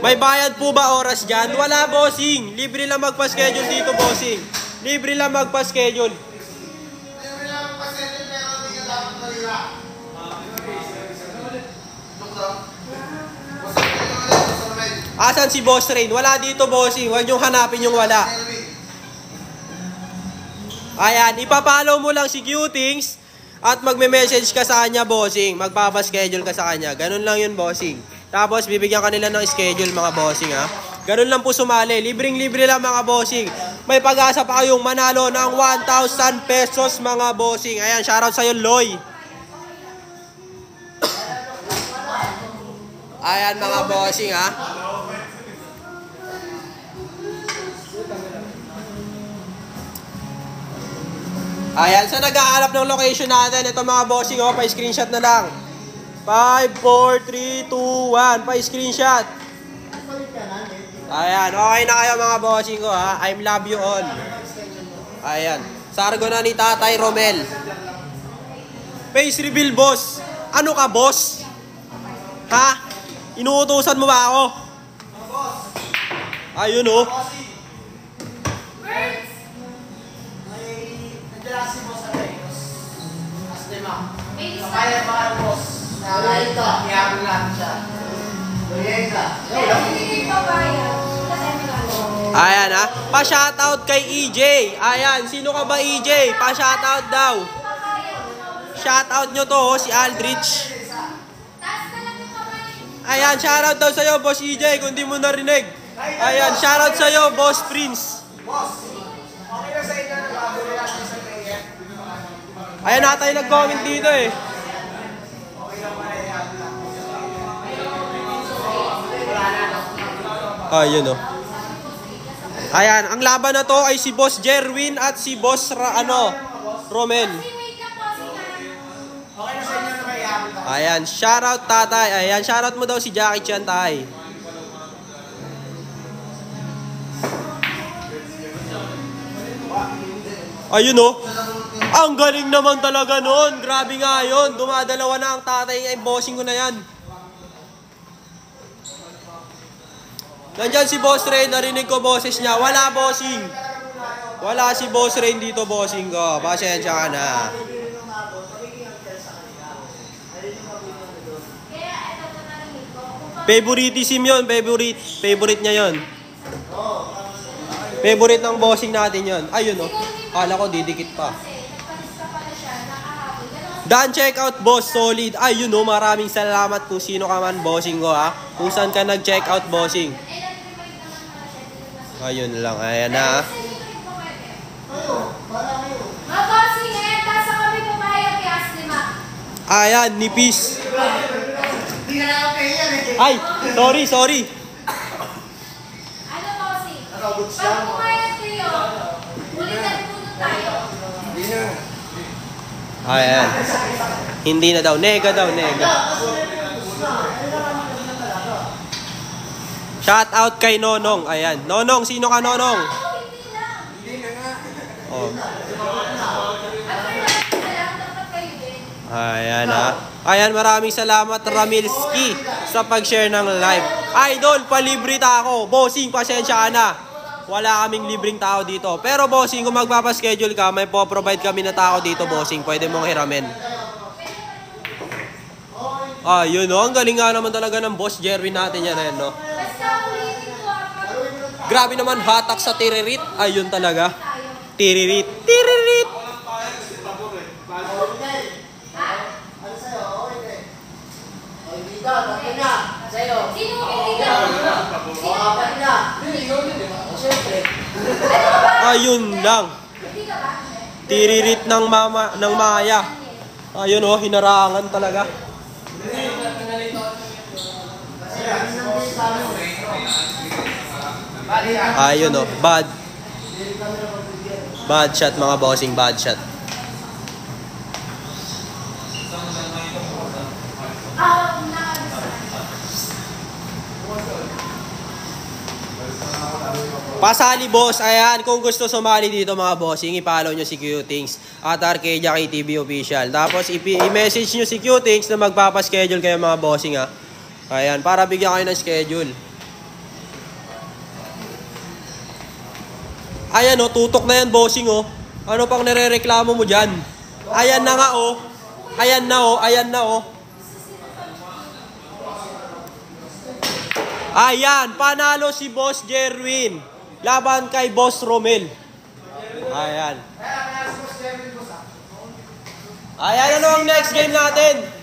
May bayad po ba oras dyan? Wala, bossing. Libre lang magpa-schedule dito, bossing. Libre lang magpa-schedule. Asan si Boss Rain? Wala dito, bossing. Huwag niyong hanapin yung wala. Ayan, ipapollow mo lang si Cutings at magme-message ka sa kanya, bossing. Magpapaschedule ka sa kanya. Ganun lang yun, bossing. Tapos, bibigyan ka nila ng schedule, mga bossing, ha. Ganun lang po sumali. Libreng-libre lang, mga bossing. May pag-asa pa kayong manalo ng 1,000 pesos, mga bossing. Ayan, shoutout sa'yo, Loy. Ayan, mga bossing, ha. Ayan, sa nag-aanap ng location natin, ito mga bossing, oh, pa-screenshot na lang. 5, 4, 3, 2, 1, pa-screenshot. Ayan, okay na kayo mga bossing ko, ha. I love you all. Ayan, sargo na ni Tatay Romel. Face reveal, boss. Ano ka, boss? Ha? Inuutusan mo ba ako? Ayun, oh. Kaya ba boss? Ito, kaya lang siya. Ayan, ha. Pa-shoutout kay EJ. Ayan, sino ka ba, EJ? Pa-shoutout daw. Shoutout nyo to, oh, si Aldrich. Ayan, shoutout daw sa'yo, Boss EJ, kung di mo narinig. Ayan, shoutout sa'yo, Boss Prince. Boss, okay na sa inyo na bago nila sa player. Ayan na tayo nag-comment dito, eh. Ayun, oh. Ayan, ang laban na to ay si Boss Jerwin at si Boss Romel. Ayan, shoutout tatay. Ayan, shoutout mo daw si Jackie Chan, tay. Ayun, oh. Ang galing naman talaga nun. Grabe nga yun. Dumadalawa na ang tatay. Ay, bossing ko na yan. Nandyan si Boss Rain, narinig ko boses niya. Wala, bossing. Wala si Boss Rain dito, bossing ko. Pasensya ka na. Favoritism yun, favorite niya yun. Favorite ng bossing natin yun. Ayun, oh. Kala ko didikit pa. Dan check out, boss, solid. Ayun, oh, maraming salamat kung sino ka man, bossing ko, ha. Kung saan ka nag-check out, bossing. Ayun lang, ayan na. Ayan, nipis. Ay, sorry. Ano, bossing? Pag pumayag kayo, ulitan po tayo. Ayan. Hindi na daw. Nega daw, nega. Shout out kay Nonong. Ayan. Nonong, sino ka, Nonong? Oh. Ayan, ha. Ayan, maraming salamat, Ramilski, sa pag-share ng live. Idol, palibre ta ako. Bossing, pasensya ka na. Wala kaming libreng tao dito. Pero, bossing, kung magpapaschedule ka, may po-provide kami na tao dito, bossing. Pwede mong hiramin. Ayun, no. Ang galing nga naman talaga ng Boss Jerwin natin yan, no. Grabe naman, hatak sa tiririt. Ayun talaga. Tiririt. Tiririt. Ayun lang. Tiririt ng Maya. Ayun, oh, hinarangan talaga. Ayun, oh, bad shot, mga bossing, bad shot. Pasali, boss. Ayan, kung gusto sumali dito, mga bossing, i-follow nyo si Cutings at Arcadia KTV Official. Tapos i-message nyo si Cutings na magpapaschedule kayo, mga bossing, ha. Ayan, para bigyan kayo ng schedule. Ayan o, tutok na yan, bossing o. Ano pang nirereklamo mo dyan? Ayan na nga o. Ayan na o, ayan na o. Ayan, panalo si Boss Jerwin. Laban kay Boss Romel. Ayan. Ayan, ano ang next game natin?